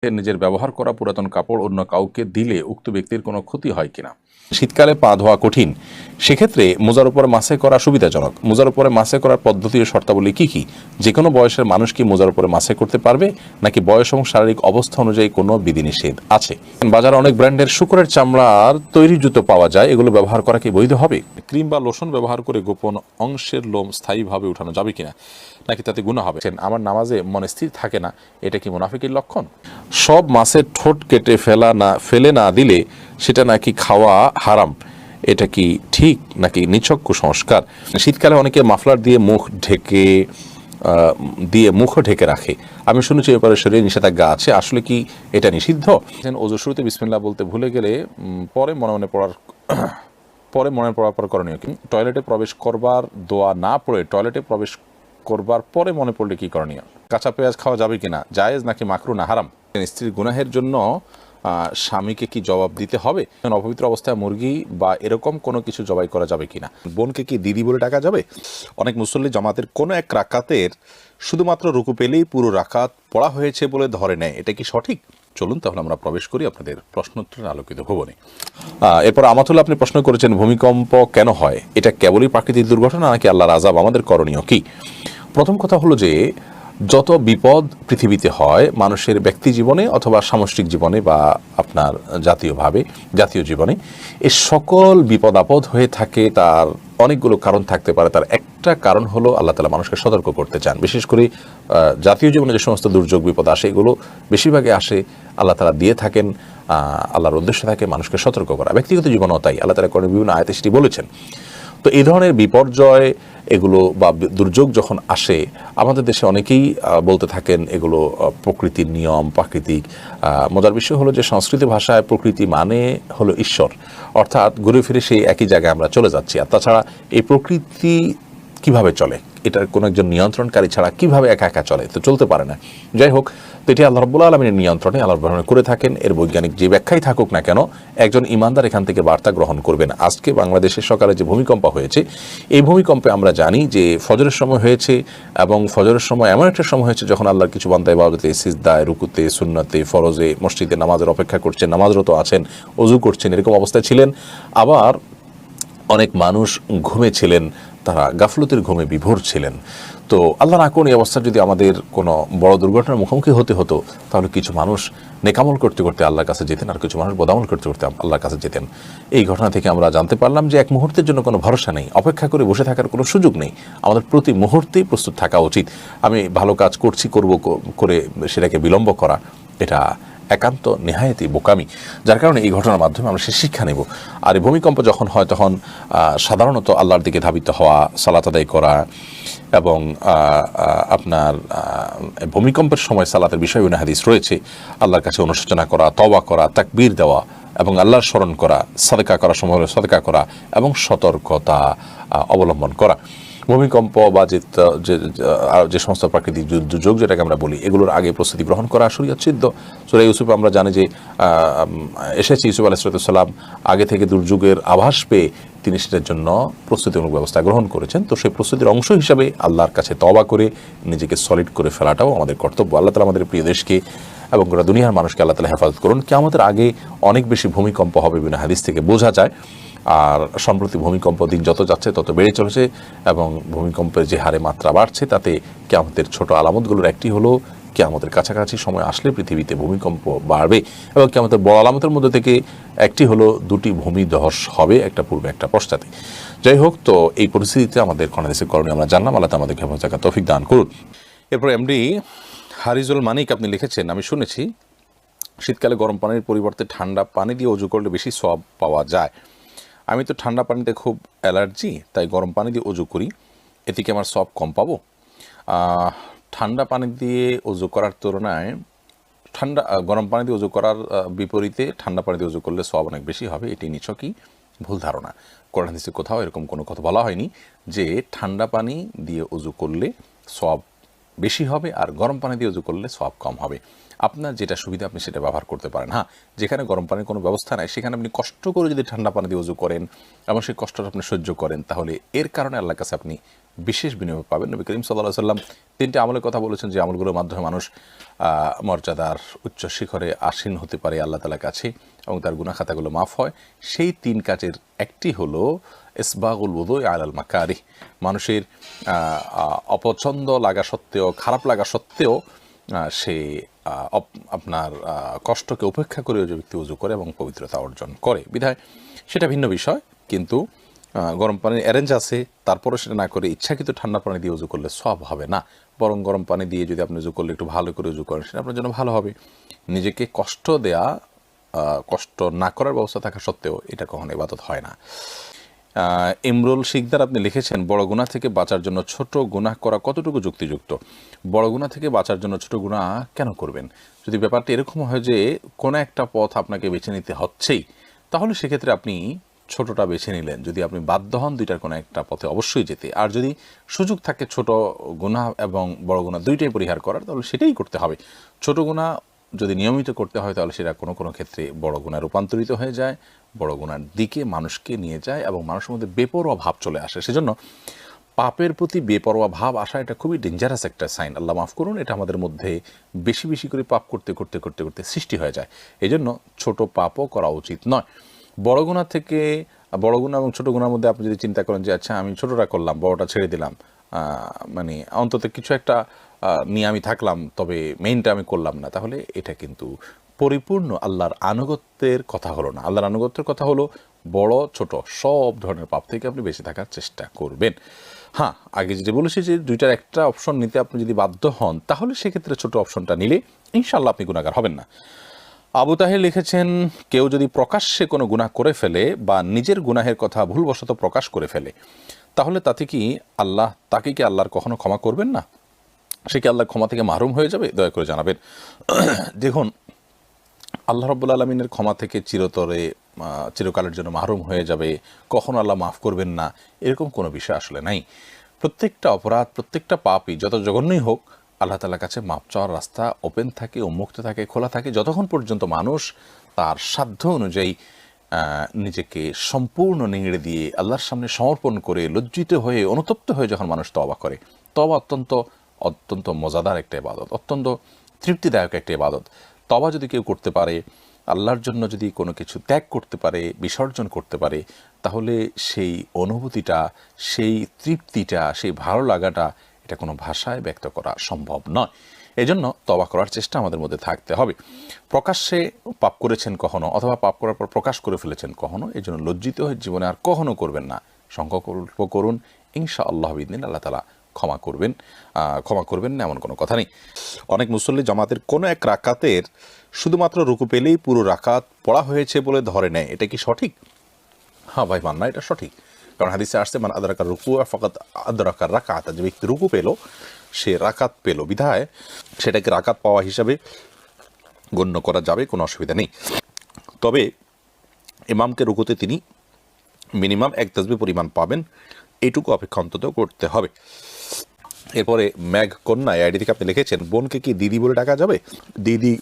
নিজের ব্যবহার করা পুরাতন কাপড় অন্য কাউকে দিলে উক্ত ব্যক্তির কোনো ক্ষতি হয় কিনা। শীতকালে পা ধোয়া কঠিন, সেক্ষেত্রে মোজার উপরে মাসে করা সুবিধাজনক। মোজার উপরে মাসে করার পদ্ধতি ও শর্তাবলী কি কি? যে কোনো বয়সের মানুষ কি মোজার উপরে মাসে করতে পারবে, নাকি বয়স এবং শারীরিক অবস্থা অনুযায়ী কোনো বিধিনিষেধ আছে? বাজারে অনেক ব্র্যান্ডের শূকরের চামড়ার তৈরি জুতো পাওয়া যায়, এগুলো ব্যবহার করা কি বৈধ হবে? ক্রিম বা লোশন ব্যবহার করে গোপন অংশের লোম স্থায়ীভাবে উঠানো যাবে কিনা, নাকি তাতে গুনাহ হবে? আমার নামাজে মনে স্থির থাকে না, এটা কি মুনাফিকের লক্ষণ? সব মাছের ঠোঁট কেটে ফেলে না দিলে সেটা নাকি খাওয়া হারাম, এটা কি ঠিক নাকি নিছক কুসংস্কার? শীতকালে অনেকে মাফলার দিয়ে মুখও ঢেকে রাখে, আমি শুনেছি এরপরে শরীরে নিষেধাজ্ঞা আছে, আসলে কি এটা নিষিদ্ধ? ওযু শুরুতে বিসমিল্লাহ বলতে ভুলে গেলে পরে মনে পড়ার পর করণীয় কি? টয়লেটে প্রবেশ করবার দোয়া না পড়ে টয়লেটে প্রবেশ করবার পরে মনে পড়লে কি করণীয়? কাঁচা পেঁয়াজ খাওয়া যাবে কিনা, জায়েজ নাকি মাকরুহ না হারাম? স্ত্রীর গুনাহের জন্য স্বামীকে কি জবাব দিতে হবে? অপবিত্র অবস্থায় মুরগি বা এরকম কোনো কিছু জবাই করা যাবে কিনা? বোনকে কি দিদি বলে ডাকা যাবে? অনেক মুসল্লি জামাতের কোনো এক রাকাতের শুধুমাত্র রুকু পেলেই পুরো রাকাত পড়া হয়েছে বলে ধরে নেয়, এটা কি সঠিক? চলুন তাহলে আমরা প্রবেশ করি আপনাদের প্রশ্নোত্তরের আলোকিত ভবনে। এরপর আমাতুল্লাহ আপনি প্রশ্ন করেছেন, ভূমিকম্প কেন হয়? এটা কেবলই প্রাকৃতিক দুর্ঘটনা নাকি আল্লাহর আযাব? আমাদের করণীয় কি? প্রথম কথা হলো যে যত বিপদ পৃথিবীতে হয় মানুষের ব্যক্তি জীবনে অথবা সামষ্টিক জীবনে বা আপনার জাতীয় জীবনে, এই সকল বিপদ আপদ হয়ে থাকে, তার অনেকগুলো কারণ থাকতে পারে। তার একটা কারণ হলো আল্লাহ তাআলা মানুষকে সতর্ক করতে চান। বিশেষ করে জাতীয় জীবনে যে সমস্ত দুর্যোগ বিপদ আসে, এগুলো বেশিরভাগই আসে আল্লাহ তাআলা দিয়ে থাকেন, আল্লাহর উদ্দেশ্য থাকে মানুষকে সতর্ক করা। ব্যক্তিগত জীবনও তাই, আল্লাহ তাআলা কোরআনে বিভিন্ন আয়াতে সেটি বলেছেন। তো এই ধরনের বিপর্যয় এগুলো বা দুর্যোগ যখন আসে, আমাদের দেশে অনেকেই বলতে থাকেন এগুলো প্রকৃতির নিয়ম, প্রাকৃতিক। মজার বিষয় হলো যে সংস্কৃত ভাষায় প্রকৃতি মানে হলো ঈশ্বর, অর্থাৎ ঘুরে ফিরে সেই একই জায়গায় আমরা চলে যাচ্ছি। আর তাছাড়া এই প্রকৃতি কিভাবে চলে, এটার কোনো একজন নিয়ন্ত্রণকারী ছাড়া কিভাবে একা একা চলে? তো চলতে পারে না। যাই হোক, তো এটি আল্লাহ রাব্বুল আলামিনের নিয়ন্ত্রণে আল্লাহ রহমান করে থাকেন। এর বৈজ্ঞানিক যে ব্যাখ্যাই থাকুক না কেন, একজন ইমানদার এখান থেকে বার্তা গ্রহণ করবেন। আজকে বাংলাদেশের সকালে যে ভূমিকম্প হয়েছে, এই ভূমিকম্পে আমরা জানি যে ফজরের সময় হয়েছে, এবং ফজরের সময় এমন একটা সময় হয়েছে যখন আল্লাহর কিছু বান্দা ইবাদতে, সিজদায়, রুকুতে, সুন্নতে, ফরজে, মসজিদে নামাজের অপেক্ষা করছেন, নামাজরত আছেন, ওযু করছেন, এরকম অবস্থায় ছিলেন। আবার অনেক মানুষ ঘুমেছিলেন, তারা গাফলতির ঘুমে বিভোর ছিলেন। তো আল্লাহ না করুন, এই অবস্থা যদি আমাদের কোনো বড় দুর্ঘটনার মুখোমুখি হতো, তাহলে কিছু মানুষ নেকামল করতে করতে আল্লাহর কাছে যেতেন, আর কিছু মানুষ বদামল করতে করতে আল্লাহর কাছে যেতেন। এই ঘটনা থেকে আমরা জানতে পারলাম যে এক মুহূর্তের জন্য কোনো ভরসা নেই, অপেক্ষা করে বসে থাকার কোনো সুযোগ নেই। আমাদের প্রতি মুহূর্তেই প্রস্তুত থাকা উচিত। আমি ভালো কাজ করব করে সেটাকে বিলম্ব করা, এটা একান্ত নেহায়েতই বোকামি। যার কারণে এই ঘটনার মাধ্যমে আমরা সে শিক্ষা নেব। আর এই ভূমিকম্প যখন হয় তখন সাধারণত আল্লাহর দিকে ধাবিত হওয়া, সালাত আদায় করা, এবং আপনার ভূমিকম্পের সময় সালাতের বিষয় হাদিস রয়েছে, আল্লাহর কাছে অনুশোচনা করা, তওবা করা, তাকবীর দেওয়া, এবং আল্লাহর স্মরণ করা, সাদকা করা সময় হলে সাদকা করা, এবং সতর্কতা অবলম্বন করা। ভূমিকম্প বা যে সমস্ত প্রাকৃতিক দুর্যোগ যেটাকে আমরা বলি, এগুলোর আগে প্রস্তুতি গ্রহণ করা শরীয়ত সিদ্ধ। সূরা ইউসুফ আমরা জানি যে এসেছে, ইউসুফ আলাইহিস সালাম আগে থেকে দুর্যোগের আভাস পেয়ে তিনি সেটার জন্য প্রস্তুতিমূলক ব্যবস্থা গ্রহণ করেছেন। তো সেই প্রস্তুতির অংশ হিসাবে আল্লাহর কাছে তওবা করে নিজেকে সলিড করে ফেলাটাও আমাদের কর্তব্য। আল্লাহ তাআলা আমাদের প্রিয় দেশকে এবং গোটা দুনিয়ার মানুষকে আল্লাহ তাআলা হেফাজত করুন। কিয়ামতের আগে অনেক বেশি ভূমিকম্প হবে বিনা হাদিস থেকে বোঝা যায়। আর সম্প্রতি ভূমিকম্প দিন যত যাচ্ছে তত বেড়ে চলেছে, এবং ভূমিকম্পের যে হারে মাত্রা বাড়ছে, তাতে কিয়ামতের ছোট আলামতগুলোর একটি হলো কিয়ামতের কাছাকাছি সময় আসলে পৃথিবীতে ভূমিকম্প বাড়বে, এবং কিয়ামতের বড় আলামতের মধ্যে থেকে একটি হলো দুটি ভূমিধস হবে, একটা পূর্বে একটা পশ্চাতে। যাই হোক, তো এই পরিস্থিতিতে আমাদের বাংলাদেশের করণীয় আমরা জানলাম। আল্লাহ আমাদেরকে হেফাজত করার তৌফিক দান করুন। এরপর এমডি হারিজুল মানিক আপনি লিখেছেন, আমি শুনেছি শীতকালে গরম পানির পরিবর্তে ঠান্ডা পানি দিয়ে ওযু করলে বেশি সওয়াব পাওয়া যায়। আমি তো ঠান্ডা পানিতে খুব অ্যালার্জি, তাই গরম পানি দিয়ে ওযু করি, এতে কি আমার সওয়াব কম পাবো? ঠান্ডা পানি দিয়ে ওযু করার তুলনায় গরম পানি দিয়ে ওযু করার বিপরীতে ঠান্ডা পানি দিয়ে ওযু করলে সওয়াব অনেক বেশি হবে, এটি নিছকই ভুল ধারণা। কোরআন হাদিসে কোথাও এরকম কোনো কথা বলা হয়নি যে ঠান্ডা পানি দিয়ে ওযু করলে সওয়াব বেশি হবে, আর গরম পানি দিয়ে উজু করলে সওয়াব কম হবে। আপনার যেটা সুবিধা আপনি সেটা ব্যবহার করতে পারেন। হ্যাঁ, যেখানে গরম পানির কোনো ব্যবস্থা নাই সেখানে আপনি কষ্ট করে যদি ঠান্ডা পানি দিয়ে উজু করেন এবং সেই কষ্টটা আপনি সহ্য করেন, তাহলে এর কারণে আল্লাহর কাছে আপনি বিশেষ বিনিয়োগ পাবেন। নবী করিম সাল্লাল্লাহু আলাইহি সাল্লাম 3টি আমলের কথা বলেছেন, যে আমলগুলোর মাধ্যমে মানুষ মর্যাদার উচ্চ শিখরে আসীন হতে পারে আল্লাহ তাআলার কাছে এবং তার গুনাহ খাতাগুলো মাফ হয়। সেই 3 কাজের একটি হলো ইসবাগুল ওযু আলাল মাকারিহ। মানুষের অপছন্দ লাগা সত্ত্বেও, খারাপ লাগা সত্ত্বেও সে আপনার কষ্টকে উপেক্ষা করে যে ব্যক্তি উজু করে এবং পবিত্রতা অর্জন করে, বিধায় সেটা ভিন্ন বিষয়। কিন্তু গরম পানির অ্যারেঞ্জ আছে, তারপরে সেটা না করে ইচ্ছাকৃত ঠান্ডা পানি দিয়ে উজু করলে সব হবে না, বরং গরম পানি দিয়ে যদি আপনি উজু করলে একটু ভালো করে উজু করেন, সেটা আপনার জন্য ভালো হবে। নিজেকে কষ্ট দেয়া, কষ্ট না করার ব্যবস্থা থাকা সত্ত্বেও এটা কখনো ইবাদত হয় না। ইমরুল শিকদার আপনি লিখেছেন, বড় গুনাহ থেকে বাঁচার জন্য ছোট গুনাহ করা কতটুকু যুক্তিযুক্ত? বড় গুনাহ থেকে বাঁচার জন্য ছোট গুনাহ কেন করবেন? যদি ব্যাপারটা এরকম হয় যে কোনো একটা পথ আপনাকে বেছে নিতে হচ্ছেই, তাহলে সেক্ষেত্রে আপনি ছোটটা বেছে নিলেন। যদি আপনি বাধ্য হন দুইটার কোনো একটা পথে অবশ্যই যেতে, আর যদি সুযোগ থাকে ছোট গুনাহ এবং বড় গুনাহ দুইটাই পরিহার করার, তাহলে সেটাই করতে হবে। ছোট গুনাহ যদি নিয়মিত করতে হয় তাহলে সেটা কোনো কোনো ক্ষেত্রে বড় গুনাহে রূপান্তরিত হয়ে যায়, বড় গুনার দিকে মানুষকে নিয়ে যায় এবং মানুষের মধ্যে বেপরোয়া ভাব চলে আসে। সেজন্য পাপের প্রতি বেপরোয়া ভাব আসা এটা খুবই ডেঞ্জারাস একটা সাইন। আল্লাহ মাফ করুন, এটা আমাদের মধ্যে বেশি বেশি করে পাপ করতে করতে করতে করতে সৃষ্টি হয়ে যায়। এই জন্য ছোট পাপও করা উচিত নয়। বড় গুনাহ থেকে, বড় গুনাহ এবং ছোট গুনার মধ্যে আপনি যদি চিন্তা করেন যে আচ্ছা আমি ছোটটা করলাম, বড়টা ছেড়ে দিলাম, মানে অন্তত কিছু একটা নিয়ে আমি থাকলাম, তবে মেইনটা আমি করলাম না, তাহলে এটা কিন্তু পরিপূর্ণ আল্লাহর আনুগত্যের কথা হলো না। আল্লাহর আনুগত্যের কথা হলো বড় ছোট সব ধরনের পাপ থেকে আপনি বেঁচে থাকার চেষ্টা করবেন। হ্যাঁ, আগে যেটা বলেছি যে দুইটার একটা অপশন নিতে আপনি যদি বাধ্য হন, তাহলে সেক্ষেত্রে ছোট অপশনটা নিলে ইনশাআল্লাহ আপনি গুনাহগার হবেন না। আবু তাহের লিখেছেন, কেউ যদি প্রকাশ্যে কোনো গুনাহ করে ফেলে বা নিজের গুনাহের কথা ভুলবশত প্রকাশ করে ফেলে, তাহলে তাতে কি তাকে কি আল্লাহর কখনো ক্ষমা করবেন না? সে কি আল্লাহর ক্ষমা থেকে মাহরুম হয়ে যাবে? দয়া করে জানাবেন। দেখুন, আল্লাহ রাব্বুল আলামিনের ক্ষমা থেকে চিরকালের জন্য মাহরুম হয়ে যাবে, কখনো আল্লাহ মাফ করবেন না, এরকম কোনো বিষয় আসলে নাই। প্রত্যেকটা অপরাধ, প্রত্যেকটা পাপই যত জঘন্যই হোক, আল্লাহ তাআলার কাছে মাপ চাওয়ার রাস্তা ওপেন থাকে, উন্মুক্ত থাকে, খোলা থাকে, যতক্ষণ পর্যন্ত মানুষ তার সাধ্য অনুযায়ী নিজেকে সম্পূর্ণ নিংড়ে দিয়ে আল্লাহর সামনে সমর্পণ করে লজ্জিত হয়ে অনুতপ্ত হয়ে যখন মানুষ তওবা করে। তওবা অত্যন্ত অত্যন্ত মজাদার একটা ইবাদত, অত্যন্ত তৃপ্তিদায়ক একটা ইবাদত। তওবা যদি কেউ করতে পারে, আল্লাহর জন্য যদি কোনো কিছু ত্যাগ করতে পারে, বিসর্জন করতে পারে, তাহলে সেই অনুভূতিটা, সেই তৃপ্তিটা, সেই ভালো লাগাটা, এটা কোনো ভাষায় ব্যক্ত করা সম্ভব নয়। এজন্য তওবা করার চেষ্টা আমাদের মধ্যে থাকতে হবে। প্রকাশ্যে পাপ করেছেন কখনো, অথবা পাপ করার পর প্রকাশ করে ফেলেছেন কখনো, এই জন্য লজ্জিত হয়ে জীবনে আর কখনো করবেন না। সংকল্প করুন, ইনশাআল্লাহ বিইذনিল্লাহ আল্লাহ তাআলা ক্ষমা করবেন না, এমন কোনো কথা নেই। অনেক মুসল্লি জামাতের কোনো এক রাকাতের শুধুমাত্র রুকু পেলেই পুরো রাকাত পড়া হয়েছে বলে ধরে নেয়, এটা কি সঠিক? হ্যাঁ ভাই, মাননা এটা সঠিক, কারণ হাদিসে আসছে মান আদরাকা রুকু ফাকাদ আদরাকা রাকাত, যে ব্যক্তি রুকু পেল সে রাকাত পেল, বিধায় সেটাকে রাকাত পাওয়া হিসাবে গণ্য করা যাবে, কোনো অসুবিধা নেই। তবে ইমামকে রুকুতে তিনি মিনিমাম এক তাসবিহ পরিমাণ পাবেন, এইটুকু অপেক্ষা অন্তত করতে হবে। এরপরে ম্যাঘ কন্যা আইডি থেকে আপনি লিখেছেন, বোনকে কি দিদি বলে ডাকা যাবে? দিদি,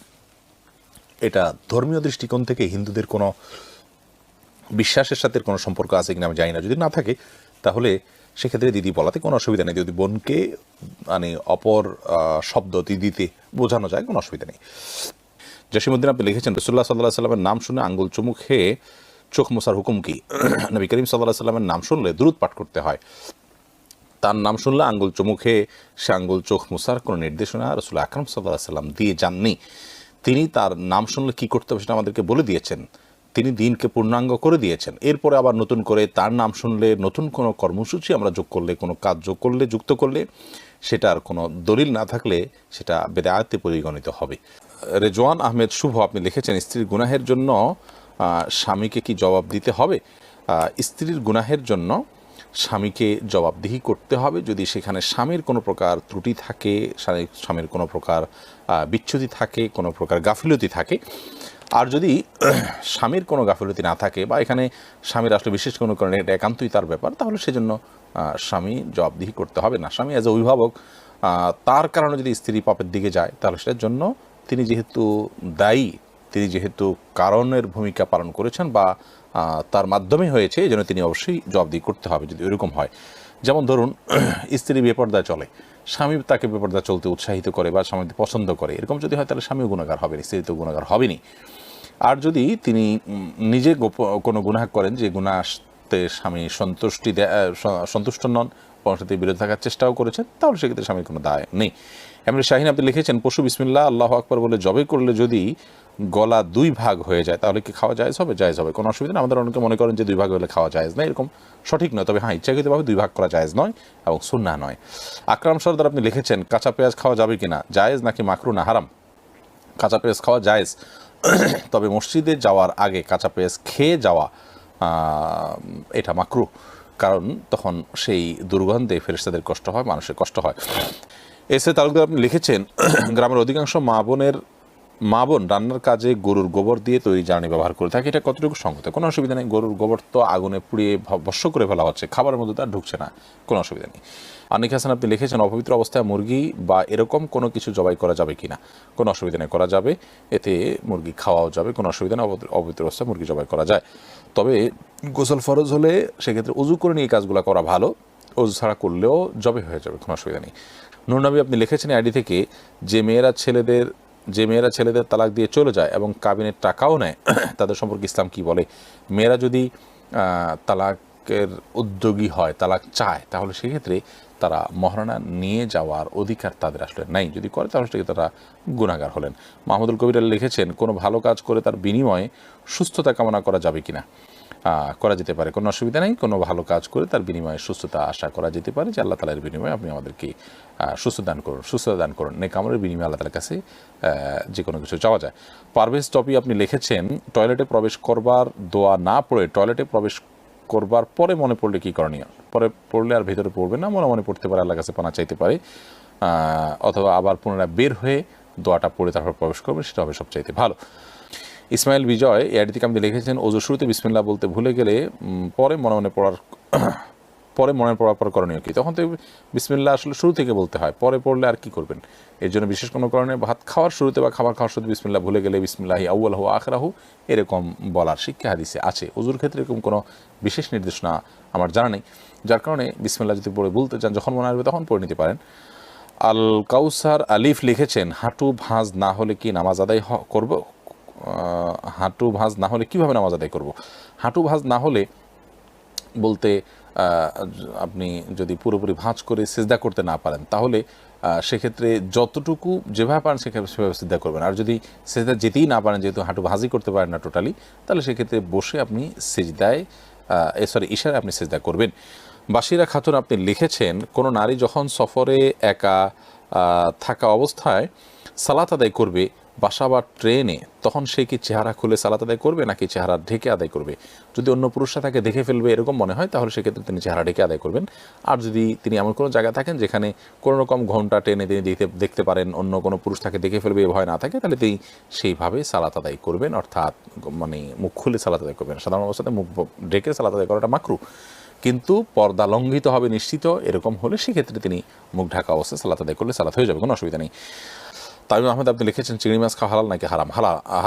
এটা ধর্মীয় দৃষ্টিকোণ থেকে হিন্দুদের কোনো বিশ্বাসের সাথে কোনো সম্পর্ক আছে কিনা আমি জানি না, যদি না থাকে তাহলে সেক্ষেত্রে দিদি বলাতে কোনো অসুবিধা নেই। যদি বোনকে মানে অপর শব্দ দিদিতে বোঝানো যায়, কোনো অসুবিধা নেই। জসিমউদ্দিন আপনি লিখেছেন, রাসূলুল্লাহ সাল্লাল্লাহু আলাইহি সাল্লামের নাম শুনে আঙ্গুল চুমু খেয়ে চোখ মোছার হুকুম কি? নবী করিম সাল্লাল্লাহু আলাইহি সাল্লামের নাম শুনলে দুরূদ পাঠ করতে হয়। তার নাম শুনলে আঙ্গুল চুমু খেয়ে সে আঙ্গুল চোখ মোছার কোনো নির্দেশনা রাসূল আকরাম সাল্লাল্লাহু আলাইহি সাল্লাম দিয়ে যাননি। তিনি তার নাম শুনলে কী করতে হবে সেটা আমাদেরকে বলে দিয়েছেন, তিনি দিনকে পূর্ণাঙ্গ করে দিয়েছেন। এরপরে আবার নতুন করে তার নাম শুনলে, নতুন কোনো কর্মসূচি আমরা যোগ করলে, কোনো কাজ যুক্ত করলে, সেটার কোনো দলিল না থাকলে সেটা বেদায়াতে পরিগণিত হবে। রেজওয়ান আহমেদ শুভ আপনি লিখেছেন, স্ত্রীর গুনাহের জন্য স্বামীকে কি জবাব দিতে হবে? স্ত্রীর গুনাহের জন্য স্বামীকে জবাবদিহি করতে হবে যদি সেখানে স্বামীর কোনো প্রকার ত্রুটি থাকে, স্বামীর কোনো প্রকার বিচ্যুতি থাকে, কোনো প্রকার গাফিলতি থাকে। আর যদি স্বামীর কোনো গাফিলতি না থাকে, বা এখানে স্বামীর আসলে বিশেষ কোনো কারণে এটা একান্তই তার ব্যাপার, তাহলে সেজন্য স্বামী জবাবদিহি করতে হবে না। স্বামী অ্যাজ এ অভিভাবক তার কারণে যদি স্ত্রী পাপের দিকে যায় তাহলে সেটার জন্য তিনি যেহেতু দায়ী, তিনি যেহেতু কারণের ভূমিকা পালন করেছেন বা তার মাধ্যমে হয়েছে, এই জন্য তিনি অবশ্যই জবাবদিহি করতে হবে যদি এরকম হয়। যেমন ধরুন স্ত্রী বেপর্দায় চলে, স্বামী তাকে বেপর্দা চলতে উৎসাহিত করে বা স্বামী পছন্দ করে, এরকম যদি হয় তাহলে স্বামীও গুনাহগার হবেন, স্ত্রী তো গুনাহগার হবেনি। আর যদি তিনি নিজে কোনো গুনাহ করেন যে গুনাহতে স্বামী সন্তুষ্ট নন, পরবর্তীতে বিরত থাকার চেষ্টাও করেছেন, তাহলে সেক্ষেত্রে স্বামীর কোনো দায় নেই। এমনি শাহিন আপনি লিখেছেন পশু বিসমিল্লাহ আল্লাহু আকবার বলে জবে করলে যদি গলা 2 ভাগ হয়ে যায় তাহলে কি খাওয়া জায়েজ হবে? জায়েজ হবে, কোনো অসুবিধা নেই। আমাদের অনেকে মনে করেন যে 2 ভাগ হলে খাওয়া জায়েজ নয়, এরকম সঠিক নয়। তবে হ্যাঁ, ইচ্ছাকৃতভাবে 2 ভাগ করা জায়েজ নয় এবং সুন্নাহ নয়। আকরাম সরদার আপনি লিখেছেন কাঁচা পেঁয়াজ খাওয়া যাবে কিনা, জায়েজ নাকি মাকরু না হারাম? কাঁচা পেঁয়াজ খাওয়া জায়েজ, তবে মসজিদে যাওয়ার আগে কাঁচা পেঁয়াজ খেয়ে যাওয়া এটা মাকরু, কারণ তখন সেই দুর্গন্ধে ফেরেশতাদের কষ্ট হয়, মানুষের কষ্ট হয়। এসে তালুকদার আপনি লিখেছেন গ্রামের অধিকাংশ মা বোন রান্নার কাজে গরুর গোবর দিয়ে তৈরি জ্বালানি ব্যবহার করে থাকে, এটা কতটুকু সঙ্গত? কোনো অসুবিধা নেই, গরুর গোবর তো আগুনে পুড়িয়ে ভস্ম করে ফেলা হচ্ছে, খাবারের মধ্যে তার ঢুকছে না, কোনো অসুবিধা নেই। আনিক হাসান আপনি লিখেছেন অপবিত্র অবস্থায় মুরগি বা এরকম কোনো কিছু জবাই করা যাবে কিনা? কোনো অসুবিধা নেই, করা যাবে, এতে মুরগি খাওয়াও যাবে, কোনো অসুবিধা নেই, অপবিত্র অবস্থায় মুরগি জবাই করা যায়। তবে গোসল ফরজ হলে সেক্ষেত্রে উজু করে নিয়ে কাজগুলো করা ভালো, উজু ছাড়া করলেও জবে হয়ে যাবে, কোনো অসুবিধা নেই। নুরনবী আপনি লিখেছেন আইডি থেকে যে মেয়েরা ছেলেদের তালাক দিয়ে চলে যায় এবং কাবিনের টাকাও নেয় তাদের সম্পর্কে ইসলাম কি বলে? মেয়েরা যদি তালাকের উদ্যোগী হয়, তালাক চায়, তাহলে সেক্ষেত্রে তারা মহারণা নিয়ে যাওয়ার অধিকার তাদের আসলে নাই, যদি করে তাহলে সেক্ষেত্রে তারা গুনাহগার হলেন। মাহমুদুল কবির আলী লিখেছেন কোনো ভালো কাজ করে তার বিনিময়ে সুস্থতা কামনা করা যাবে কিনা? করা যেতে পারে, কোনো অসুবিধা নেই। কোনো ভালো কাজ করে তার বিনিময়ে সুস্থতা আশা করা যেতে পারে যে আল্লাহ তাআলার বিনিময়ে আপনি আমাদেরকে সুস্থতা দান করুন। নেক আমলের বিনিময়ে আল্লাহ তাআলার কাছে যে কোনো কিছু চাওয়া যায়। পারভেজ টপি আপনি লিখেছেন টয়লেটে প্রবেশ করবার দোয়া না পড়ে টয়লেটে প্রবেশ করবার পরে মনে পড়লে কী করণীয়? পরে পড়লে আর ভেতরে পড়বে না, মনে পড়তে পারে, আল্লাহর কাছে পানা চাইতে পারে, অথবা আবার পুনরায় বের হয়ে দোয়াটা পড়ে তারপর প্রবেশ করবে, সেটা হবে সবচাইতে ভালো। ইসমাইল বিজয় এআইডি থেকে আপনি লিখেছেন ওযুর শুরুতে বিসমিল্লাহ বলতে ভুলে গেলে পরে মনে পড়ার পর করণীয় কি? তখন তো বিসমিল্লাহ আসলে শুরু থেকে বলতে হয়, পরে পড়লে আর কি করবেন? এর জন্য বিশেষ কোনো কারণে ভাত খাওয়ার শুরুতে বা খাবার খাওয়ার শুরুতে বিসমিল্লাহ ভুলে গেলে বিসমিল্লাহি আউয়ালহু আখিরাহু এরকম বলার শিক্ষা হাদিসে আছে। ওযুর ক্ষেত্রে এরকম কোনো বিশেষ নির্দেশনা আমার জানা নেই, যার কারণে বিসমিল্লাহ যদি পড়ে বলতে চান, যখন মনে আসবে তখন পড়ে নিতে পারেন। আল কাউসার আলিফ লিখেছেন হাঁটু ভাঁজ না হলে কি নামাজ আদায় করব? হাঁটু ভাঁজ না হলে কীভাবে নামাজ আদায় করব? হাঁটু ভাঁজ না হলে বলতে আপনি যদি পুরোপুরি ভাঁজ করে সিজদা করতে না পারেন তাহলে সেক্ষেত্রে যতটুকু যেভাবে পারেন সেভাবে সিজদা করবেন। আর যদি সিজদা যেতেই না পারেন, যেহেতু হাঁটু ভাঁজই করতে পারেন না টোটালি, তাহলে সেক্ষেত্রে বসে আপনি ইশারায় আপনি সিজদা করবেন। বাসিরা খাতুন আপনি লিখেছেন কোনো নারী যখন সফরে একা থাকা অবস্থায় সালাত আদায় করবে বাসা বা ট্রেনে, তখন সে কি চেহারা খুলে সালাত আদায় করবে নাকি চেহারা ঢেকে আদায় করবে? যদি অন্য পুরুষরা তাকে দেখে ফেলবে এরকম মনে হয় তাহলে সেক্ষেত্রে তিনি চেহারা ঢেকে আদায় করবেন। আর যদি তিনি এমন কোনো জায়গায় থাকেন যেখানে কোনো রকম ঘন্টা টেনে তিনি দেখতে পারেন অন্য কোনো পুরুষ তাকে দেখে ফেলবে এ ভয় না থাকে, তাহলে তিনি সেইভাবে সালাত আদায় করবেন, অর্থাৎ মুখ খুলে সালাত আদায় করবেন। সাধারণ অবস্থাতে মুখ ঢেকে সালাত আদায় করাটা মাকরু, কিন্তু পর্দা লঙ্ঘিত হবে নিশ্চিত, এরকম হলে সেক্ষেত্রে তিনি মুখ ঢাকা অবস্থায় সালাত আদায় করলে সালাত হয়ে যাবে, কোনো অসুবিধা নেই। তামিম আহমেদ আপনি লিখেছেন চিংড়ি মাছ খাওয়া হালাল নাকি হারাম?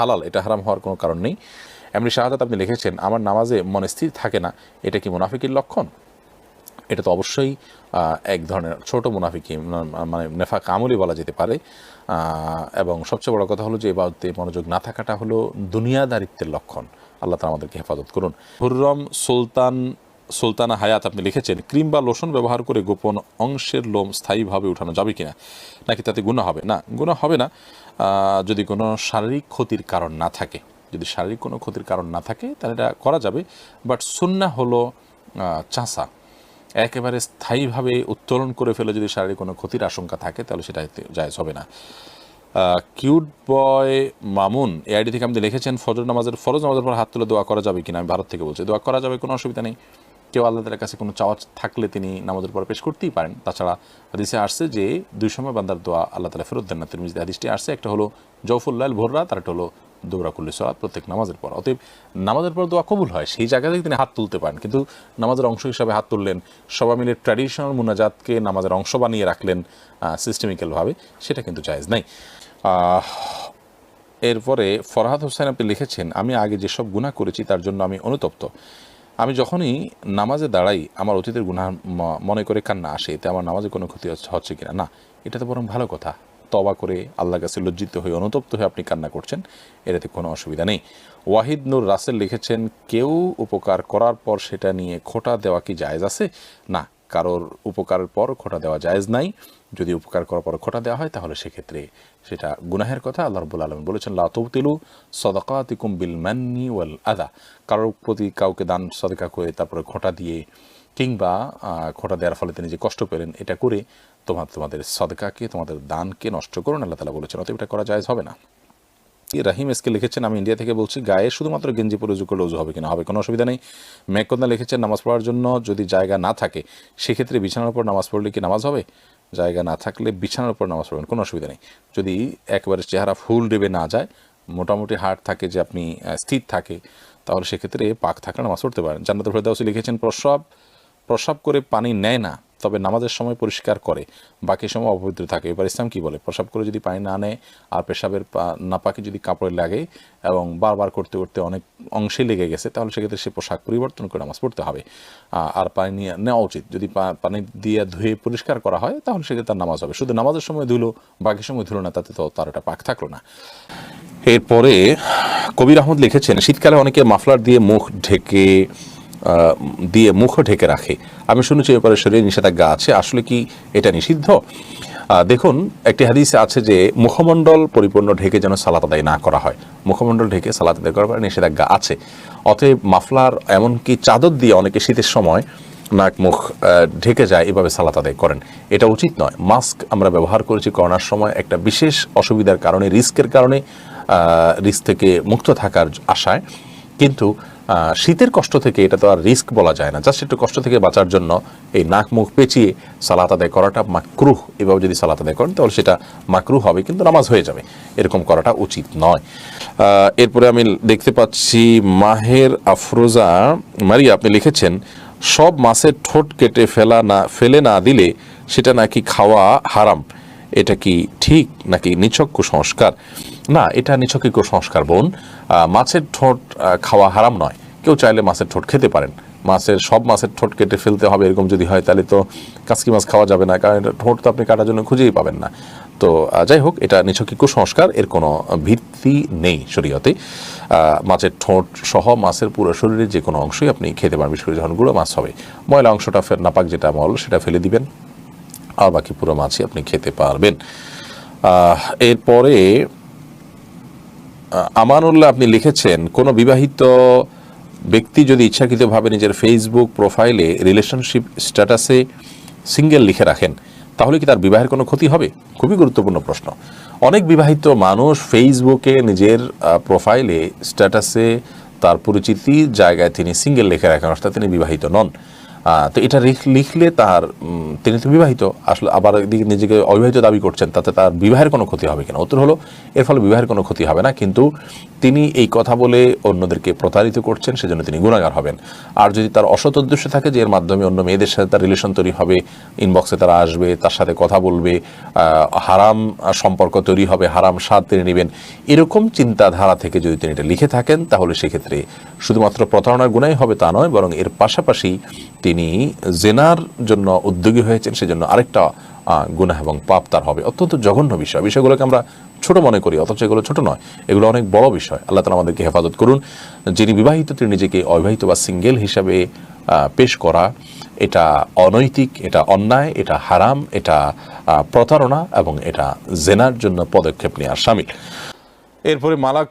হালাল, এটা হারাম হওয়ার কোনো কারণ নেই। এমনি শাহাদাত আপনি লিখেছেন আমার নামাজে মনে স্থির থাকে না, এটা কি মুনাফিকের লক্ষণ? এটা তো অবশ্যই এক ধরনের ছোট মুনাফিকি, মানে নেফাক আমলি বলা যেতে পারে। এবং সবচেয়ে বড় কথা হলো যে এবাদতে মনোযোগ না থাকাটা হলো দুনিয়াদারিত্বের লক্ষণ। আল্লাহ তাআলা আমাদেরকে হেফাজত করুন। হুররম সুলতানা হায়াত আপনি লিখেছেন ক্রিম বা লোশন ব্যবহার করে গোপন অংশের লোম স্থায়ীভাবে উঠানো যাবে কিনা, নাকি তাতে গুনাহ হবে? না, গুনাহ হবে না যদি কোনো শারীরিক ক্ষতির কারণ না থাকে। যদি শারীরিক কোনো ক্ষতির কারণ না থাকে তাহলে এটা করা যাবে, বাট সুন্নাহ হলো চাষা একেবারে স্থায়ীভাবে উত্তোলন করে ফেলে যদি শারীরিক কোনো ক্ষতির আশঙ্কা থাকে তাহলে সেটা জায়েজ হবে না। কিউট বয় মামুন এআইডি থেকে আপনি লিখেছেন ফরজ নামাজের পর হাত তুলে দোয়া করা যাবে কিনা? আমি ভারত থেকে বলছি, দোয়া করা যাবে, কোনো অসুবিধা নেই। কেউ আল্লাহ তাআলার কাছে কোনো চাওয়া থাকলে তিনি নামাজের পর পেশ করতেই পারেন। তাছাড়া হাদিসে আসছে যে 2 সময় বান্দার দোয়া আল্লাহ তাআলা ফেরত দেন না। তিরমিজি হাদিসটি আসছে, একটা হলো জওফুল লাইল ভোর রাত, আর একটা হলো দৌড়া কুল্লি সালাত, প্রত্যেক নামাজের পর। অতএব নামাজের পর দোয়া কবুল হয়, সেই জায়গা থেকে তিনি হাত তুলতে পারেন, কিন্তু নামাজের অংশ হিসাবে হাত তুললেন, সবাই মিলে ট্র্যাডিশনাল মুনাজাতকে নামাজের অংশ বানিয়ে রাখলেন সিস্টেমিক্যালভাবে, সেটা কিন্তু জায়েজ নাই। এরপরে ফরহাদ হোসেন আপনি লিখেছেন, আমি আগে যেসব গুনাহ করেছি তার জন্য আমি অনুতপ্ত। আমি যখনই নামাজে দাঁড়াই আমার অতীতের গুনাহ মনে করে কান্না আসে, এতে আমার নামাজে কোনো ক্ষতি হচ্ছে কিনা? না, এটা তো বরং ভালো কথা। তওবা করে আল্লাহর কাছে লজ্জিত হয়ে অনুতপ্ত হয়ে আপনি কান্না করছেন, এটাতে কোনো অসুবিধা নেই। ওয়াহিদ নূর রাসেল লিখেছেন, কেউ উপকার করার পর সেটা নিয়ে খোঁটা দেওয়া কি জায়েজ আছে? না, কারোর উপকারের পর খোঁটা দেওয়া জায়েজ নাই। যদি উপকার করার পর খোঁটা দেওয়া হয় তাহলে সেক্ষেত্রে সেটা গুনাহের কথা। আল্লাহ রাব্বুল আলামিন বলেছেন, লা তুবতিলু সাদাকাতিকুম বিল মান্নি ওয়াল আযা। কারোর প্রতি কাউকে দান সাদকা করে তারপরে খোঁটা দিয়ে কিংবা খোঁটা দেওয়ার ফলে তিনি যে কষ্ট পেলেন, এটা করে তোমাদের সাদকাকে, তোমাদের দানকে নষ্ট করুন, আল্লাহ তাআলা বলেছেন। অতএব এটা করা জায়েজ হবে না। রাহিম এসকে লিখেছেন, আমি ইন্ডিয়া থেকে বলছি, গায়ে শুধুমাত্র গেঞ্জি পরে উজু করলে উজু হবে কিনা? হবে, কোনো অসুবিধা নেই। মেঘকন্যা লিখেছেন, নামাজ পড়ার জন্য যদি জায়গা না থাকে সেক্ষেত্রে বিছানার উপর নামাজ পড়লে কি নামাজ হবে? জায়গা না থাকলে বিছানার উপর নামাজ পড়বেন, কোনো অসুবিধা নেই। যদি একেবারে চেহারা ফুল ডেবে না যায়, মোটামুটি হার্ট থাকে, যে আপনি স্থির থাকে, তাহলে সেক্ষেত্রে পাক থাকলে নামাজ পড়তে পারেন। জান্নাতুল ফেরদাউসী লিখেছেন, প্রস্রাব করে পানি নেয় না, তবে নামাজের সময় পরিষ্কার করে, বাকি সময় অপবিত্র থাকে। এবার ইসলাম কী বলে? প্রস্রাব করে যদি পানি না নেয় আর পেশাবের নাপাকি যদি কাপড়ে লাগে এবং বারবার করতে করতে অনেক অংশে লেগে গেছে, তাহলে সেক্ষেত্রে সে পোশাক পরিবর্তন করে নামাজ পড়তে হবে। আর পানি নিয়ে নেওয়া উচিত। যদি পানি দিয়ে ধুয়ে পরিষ্কার করা হয় তাহলে সেক্ষেত্রে তার নামাজ হবে। শুধু নামাজের সময় ধুলো, বাকি সময় ধুলো না, তাতে তো তার এটা পাক থাকলো না। এরপরে কবির আহমদ লিখেছেন, শীতকালে অনেকে মাফলার দিয়ে মুখ ঢেকে রাখে। আমি শুনেছি এরপরে শরীরে নিষেধাজ্ঞা আছে, আসলে কি এটা নিষিদ্ধ? দেখুন, একটি হাদিসে আছে যে মুখমণ্ডল পরিপূর্ণ ঢেকে যেন সালাত আদায় না করা হয়। মুখমণ্ডল ঢেকে সালাত আদায় করার নিষেধাজ্ঞা আছে। অতএব মাফলার, এমনকি চাদর দিয়ে অনেকে শীতের সময় নাক মুখ ঢেকে যায়, এভাবে সালাত আদায় করেন, এটা উচিত নয়। মাস্ক আমরা ব্যবহার করেছি করোনার সময় একটা বিশেষ অসুবিধার কারণে, রিস্কের কারণে, রিস্ক থেকে মুক্ত থাকার আশায়, কিন্তু শীতের কষ্ট থেকে এটা তো আর রিস্ক বলা যায় না। জাস্ট একটু কষ্ট থেকে বাঁচার জন্য এই নাক মুখ পেঁচিয়ে সালাত আদায় করাটা মাকরুহ। এভাবে যদি সালাত আদায় করেন তাহলে সেটা মাকরুহ হবে, কিন্তু নামাজ হয়ে যাবে, এরকম করাটা উচিত নয়। এরপরে আমি দেখতে পাচ্ছি মাহের আফরোজা মারিয়া আপনি লিখেছেন, সব মাছের ঠোঁট কেটে ফেলে না দিলে সেটা নাকি খাওয়া হারাম। এটা কি ঠিক নাকি নিছক কুসংস্কার? না, এটা নিছকই কুসংস্কার বোন। মাছের ঠোঁট খাওয়া হারাম নয়। কেউ চাইলে মাছের ঠোঁট খেতে পারেন। সব মাছের ঠোঁট কেটে ফেলতে হবে এরকম যদি হয় তাহলে তো কাসকি মাছ খাওয়া যাবে না, কারণ ঠোঁট তো আপনি কাটার জন্য খুঁজেই পাবেন না। তো যাই হোক, এটা নিছকই কুসংস্কার, এর কোনো ভিত্তি নেই শরীয়তে। মাছের ঠোঁট সহ মাছের পুরো শরীরের যে কোনো অংশই আপনি খেতে পারেন, বিশেষ করে যখন গুঁড়ো মাছ হবে। ময়লা অংশটা নাপাক যেটা মল সেটা ফেলে দিবেন, আর বাকি পুরো মাছই আপনি খেতে পারবেন। এরপরে আমানুল্লাহ আপনি লিখেছেন, কোনো বিবাহিত ব্যক্তি যদি ইচ্ছাকৃতভাবে নিজের ফেসবুক প্রোফাইলে রিলেশনশিপ স্ট্যাটাসে সিঙ্গেল লিখে রাখেন তাহলে কি তার বিবাহের কোনো ক্ষতি হবে? খুবই গুরুত্বপূর্ণ প্রশ্ন। অনেক বিবাহিত মানুষ ফেসবুকে নিজের প্রোফাইলে স্ট্যাটাসে তার পরিচিতির জায়গায় তিনি সিঙ্গেল লিখে রাখেন, অর্থাৎ তিনি বিবাহিত নন। তো এটা লিখলে তিনি তো বিবাহিত, আসলে আবার এদিকে নিজেকে অবিবাহিত দাবি করছেন, তাতে তার বিবাহের কোনো ক্ষতি হবে কিনা? উত্তর হলো, এর ফলে বিবাহের কোনো ক্ষতি হবে না, কিন্তু তিনি এই কথা বলে অন্যদেরকে প্রতারিত করছেন, সেজন্য তিনি গুনাহগার হবেন। আর যদি তার অসৎ উদ্দেশ্য থাকে যে এর মাধ্যমে অন্য মেয়েদের সাথে তার রিলেশন তৈরি হবে, ইনবক্সে তারা আসবে, তার সাথে কথা বলবে, হারাম সম্পর্ক তৈরি হবে, হারাম স্বাদ তিনি নেবেন, এরকম চিন্তাধারা থেকে যদি তিনি এটা লিখে থাকেন তাহলে সেক্ষেত্রে শুধুমাত্র প্রতারণার গুনাহই হবে তা নয়, বরং এর পাশাপাশি তিনি জেনার জন্য উদ্যোগী হয়েছেন, সেজন্য আরেকটা গুনাহ এবং পাপ তার হবে। অত্যন্ত জঘন্য বিষয়গুলোকে আমরা ছোট মনে করি, অথচ এগুলো ছোট নয়, এগুলো অনেক বড় বিষয়। আল্লাহ তাআলা আমাদেরকে হেফাজত করুন। যিনি বিবাহিত তিনি নিজেকে অবিবাহিত বা সিঙ্গেল হিসাবে পেশ করা, এটা অনৈতিক, এটা অন্যায়, এটা হারাম, এটা প্রতারণা এবং এটা জেনার জন্য পদক্ষেপ নেওয়ার শামিল। এরপরে মালাক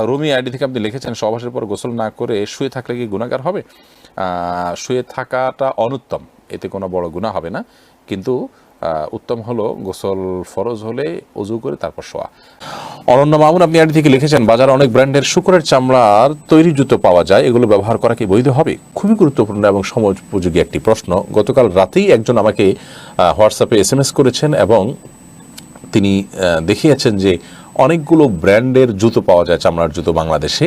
রুমি আইডি থেকে আপনি লিখেছেন, সহবাসের পর গোসল না করে শুয়ে থাকলে কি গুনাহগার হবে? শুয়ে থাকাটা অনুত্তম, এতে কোনো বড় গুনাহ হবে না, কিন্তু উত্তম হলো গোসল ফরজ হলে ওযু করে তারপর শোয়া। অনন্য মামুন আপনি আইডি থেকে লিখেছেন, বাজারে অনেক ব্র্যান্ডের শূকরের চামড়ার তৈরি জুতো পাওয়া যায়, এগুলো ব্যবহার করা কি বৈধ হবে? খুবই গুরুত্বপূর্ণ এবং সময়োপযোগী একটি প্রশ্ন। গতকাল রাতেই একজন আমাকে হোয়াটসঅ্যাপে SMS করেছেন এবং তিনি দেখিয়েছেন যে অনেকগুলো ব্র্যান্ডের জুতো পাওয়া যায়, চামড়ার জুতো বাংলাদেশে,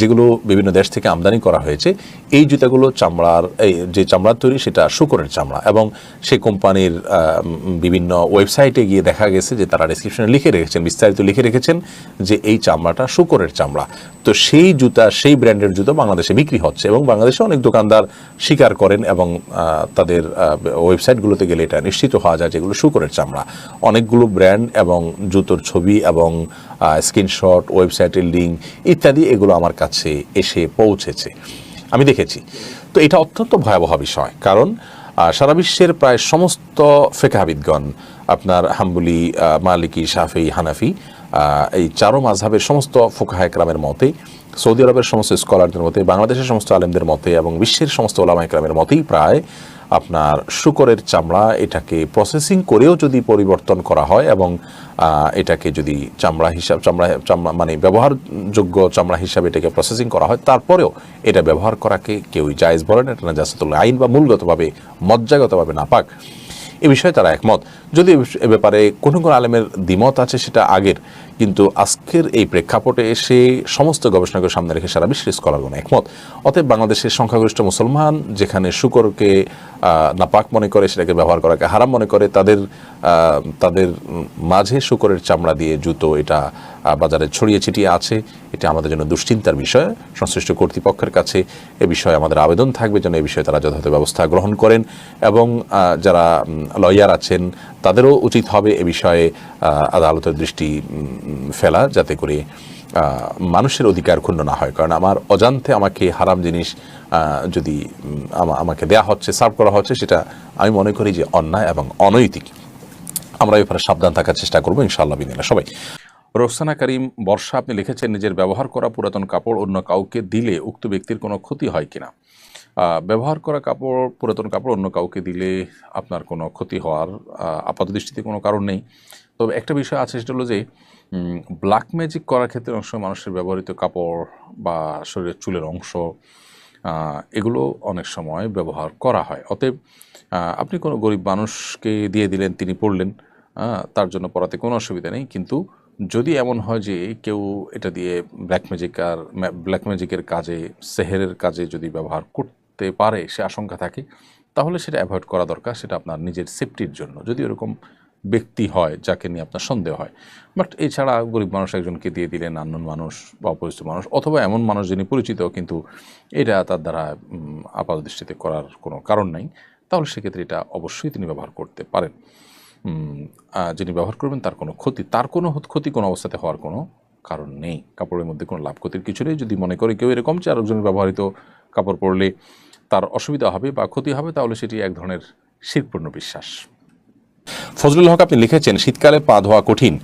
যেগুলো বিভিন্ন দেশ থেকে আমদানি করা হয়েছে। এই জুতাগুলো চামড়ার, এই যে চামড়ার তৈরি সেটা শূকরের চামড়া, এবং সেই কোম্পানির বিভিন্ন ওয়েবসাইটে গিয়ে দেখা গেছে যে তারা ডেসক্রিপশনে লিখে রেখেছেন, বিস্তারিত লিখে রেখেছেন যে এই চামড়াটা শূকরের চামড়া। তো সেই জুতা, সেই ব্র্যান্ডের জুতো বাংলাদেশে বিক্রি হচ্ছে, এবং বাংলাদেশে অনেক দোকানদার স্বীকার করেন এবং তাদের ওয়েবসাইটগুলোতে গেলে এটা নিশ্চিত হওয়া যায় যেগুলো শূকরের চামড়া। অনেকগুলো ব্র্যান্ড এবং জুতোর ছবি এবং স্ক্রিনশট, ওয়েবসাইটের লিঙ্ক ইত্যাদি এগুলো আমার কাছে এসে পৌঁছেছে, আমি দেখেছি। তো এটা অত্যন্ত ভয়াবহ বিষয়, কারণ সারা বিশ্বের প্রায় সমস্ত ফিকহাবিদগণ, আপনার হাম্বলি, মালিকি, শাফি, হানাফি, এই চারো মাযহাবের সমস্ত ফুকাহা ইকরামের মতে, সৌদি আরবের সমস্ত স্কলারদের মতে, বাংলাদেশের সমস্ত আলেমদের মতে এবং বিশ্বের সমস্ত ওলামা ইকরামের মতেই প্রায় আপনার শূকরের চামড়া, এটাকে প্রসেসিং করেও যদি পরিবর্তন করা হয় এবং এটাকে যদি চামড়া মানে ব্যবহারযোগ্য চামড়া হিসাবে এটাকে প্রসেসিং করা হয়, তারপরেও এটা ব্যবহার করাকে কেউই জায়েজ বলেন। এটা নাজাসাতুল আইন বা মূলগতভাবে, মজ্জাগতভাবে নাপাক, এ বিষয়ে তারা একমত। যদি এ ব্যাপারে কোনো আলেমের দ্বিমত আছে সেটা আগের, কিন্তু আজকের এই প্রেক্ষাপটে এসে সমস্ত গবেষণাকে সামনে রেখে সারা বিশ্বের স্কলারগণ একমত। অতএব বাংলাদেশের সংখ্যাগরিষ্ঠ মুসলমান যেখানে শূকরকে নাপাক মনে করে, সেটাকে ব্যবহার করাকে হারাম মনে করে, তাদের মাঝে শূকরের চামড়া দিয়ে জুতো এটা বাজারে ছড়িয়ে ছিটিয়ে আছে। এটা আমাদের জন্য দুশ্চিন্তার বিষয়। সংশ্লিষ্ট কর্তৃপক্ষের কাছে এ বিষয়ে আমাদের আবেদন থাকবে যেন এ বিষয়ে তারা যথাযথ ব্যবস্থা গ্রহণ করেন, এবং যারা লয়ার আছেন তাদেরও উচিত হবে এ বিষয়ে আদালতের দৃষ্টি ফেলা, যাতে করে মানুষের অধিকার ক্ষুণ্ণ না হয়। কারণ আমার অজান্তে আমাকে হারাম জিনিস যদি আমাকে দেয়া হচ্ছে, সার্ভ করা হচ্ছে, সেটা আমি মনে করি যে অন্যায় এবং অনৈতিক। আমরা এই ব্যাপারে সাবধান থাকার চেষ্টা করবো ইনশাআল্লাহ বিদিনা। সবাই। রোকসানা করিম বর্ষা, আপনি লিখেছেন নিজের ব্যবহার করা পুরাতন কাপড় অন্য কাউকে দিলে উক্ত ব্যক্তির কোনো ক্ষতি হয় কিনা? ব্যবহার করা কাপড়, পুরাতন কাপড় অন্য কাউকে দিলে আপনার কোনো ক্ষতি হওয়ার আপাত দৃষ্টিতে কোনো কারণ নেই। তবে একটা বিষয় আছে, সেটা হলো যে ব্ল্যাক ম্যাজিক করার ক্ষেত্রে অনেক সময় মানুষের ব্যবহৃত কাপড় বা শরীরের চুলের অংশ, এগুলো অনেক সময় ব্যবহার করা হয়। অতএব আপনি কোনো গরিব মানুষকে দিয়ে দিলেন, তিনি পড়লেন, তার জন্য পড়াতে কোনো অসুবিধা নেই। কিন্তু যদি এমন হয় যে কেউ এটা দিয়ে ব্ল্যাক ম্যাজিকের কাজে, সেহেরের কাজে যদি ব্যবহার করতে পারে, সে আশঙ্কা থাকে, তাহলে সেটা অ্যাভয়েড করা দরকার। সেটা আপনার নিজের সেফটির জন্য, যদি এরকম ব্যক্তি হয় যাকে নিয়ে আপনার সন্দেহ হয়। বাট এছাড়া গরিব মানুষ একজনকে দিয়ে দিলেন, আননোন মানুষ বা অপরিচিত মানুষ, অথবা এমন মানুষ যিনি পরিচিত কিন্তু এটা তার দ্বারা আপাত দৃষ্টিতে করার কোনো কারণ নাই, তাহলে সেক্ষেত্রে এটা অবশ্যই তিনি ব্যবহার করতে পারেন। যিনি ব্যবহার করবেন তার কোনো ক্ষতি কোনো অবস্থাতে হওয়ার কোনো কারণ নেই। কাপড়ের মধ্যে কোনো লাভ ক্ষতির কিছু নেই। যদি মনে করে কেউ এরকম যে আরেকজনের ব্যবহৃত কাপড় পরলে তার অসুবিধা হবে বা ক্ষতি হবে, তাহলে সেটি এক ধরনের শিরকপূর্ণ বিশ্বাস। ফজলুল হক, আপনি লিখেছেন শীতকালে পা ধোয়া কঠিন,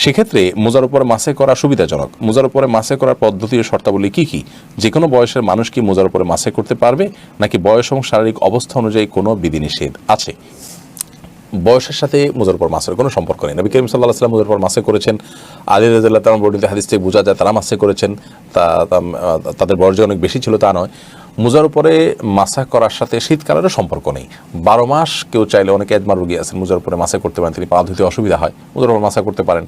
সেক্ষেত্রে মোজার উপরে মাসে করা সুবিধাজনক। মোজার উপরে মাসে করার পদ্ধতি ও শর্তাবলী কী কী? যে কোনো বয়সের মানুষ কি মোজার উপরে মাসে করতে পারবে, নাকি বয়স এবং শারীরিক অবস্থা অনুযায়ী কোনো বিধিনিষেধ আছে? বয়সের সাথে মোজার উপর মাসের কোনো সম্পর্ক নেই। নবী করিম সাল্লাল্লাহু আলাইহি ওয়াসাল্লাম মোজার উপর মাসে করেছেন। আলী রাদিয়াল্লাহু তাআলা বর্ণিত হাদিস থেকে বোঝা যায় তারা মাসে করেছেন, তাদের বয়স যে অনেক বেশি ছিল তা নয়। মোজার উপরে মাসা করার সাথে শীতকালেরও সম্পর্ক নেই। 12 মাস কেউ চাইলে, অনেকে এজমা রোগী আছেন, মোজার উপরে মাসা করতে পারেন, তিনি পা ধুতে অসুবিধা হয়, মোজার উপর মাসা করতে পারেন।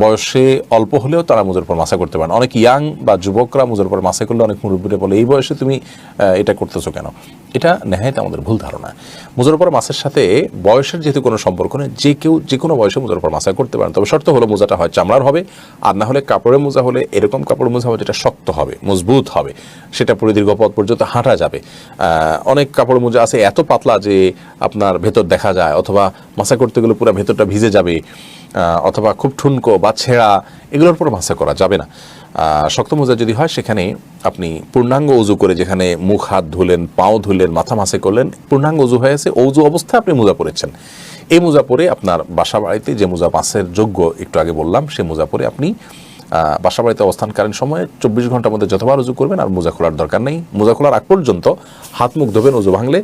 বয়সে অল্প হলেও তারা মোজার উপর মাসা করতে পারেন। অনেক ইয়াং বা যুবকরা মোজার উপর মাসা করলে অনেক মুরব্বীরা বলে, এই বয়সে তুমি এটা করতেছো কেন? এটা নেহায়েত আমাদের ভুল ধারণা। মোজার উপর মাসের সাথে বয়সের যেহেতু কোনো সম্পর্ক নেই, কেউ যে কোনো বয়সে মোজার উপর মাসা করতে পারেন। তবে শর্ত হলো মোজাটা হয় চামড়ার হবে, আর না হলে কাপড়ের মোজা হলে এরকম কাপড়ের মোজা হবে যেটা শক্ত হবে, মজবুত হবে, সেটা পুরো দীর্ঘ পথ পর্যন্ত হাঁটা যাবে। অনেক কাপড় মোজা আছে এত পাতলা যে আপনার ভেতর দেখা যায়, অথবা মাসা করতে গেলে পুরো ভেতরটা ভিজে যাবে, অথবা খুব ঠুনকো বা ছেঁড়া, এগুলোর উপর মাসা করা যাবে না। শক্ত মোজা যদি হয় সেখানে আপনি পূর্ণাঙ্গ উজু করে, যেখানে মুখ হাত ধুলেন, পাও ধুলেন, মাথা মাসে করলেন, পূর্ণাঙ্গ উজু হয়েছে, অজু অবস্থায় আপনি মোজা পরেছেন, এই মোজা পরে আপনার বাসা বাড়িতে যে মোজা মাসের যোগ্য একটু আগে বললাম, সে মোজা পরে আপনি বাসা বাড়িতে অবস্থানকালীন সময়ে 24 ঘন্টার মধ্যে যতবার উজু করবেন, আর মোজা খোলার দরকার নেই। মোজা খোলার আগ পর্যন্ত হাত মুখ ধোবেন উজু ভাঙলে,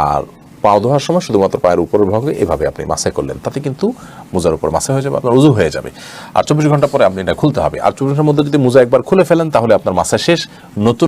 আর পা ধোয়ার সময় শুধুমাত্র পায়ের উপরের ভাগে এভাবে আপনি মাসে করলেন, তাতে কিন্তু মোজার উপর মাসে হয়ে যাবে, আপনার উজু হয়ে যাবে। আর 24 ঘন্টা পরে আপনি এটা খুলতে হবে। আর 24 ঘন্টার মধ্যে যদি মোজা একবার খুলে ফেলেন তাহলে আপনার মাসা শেষ। নতুন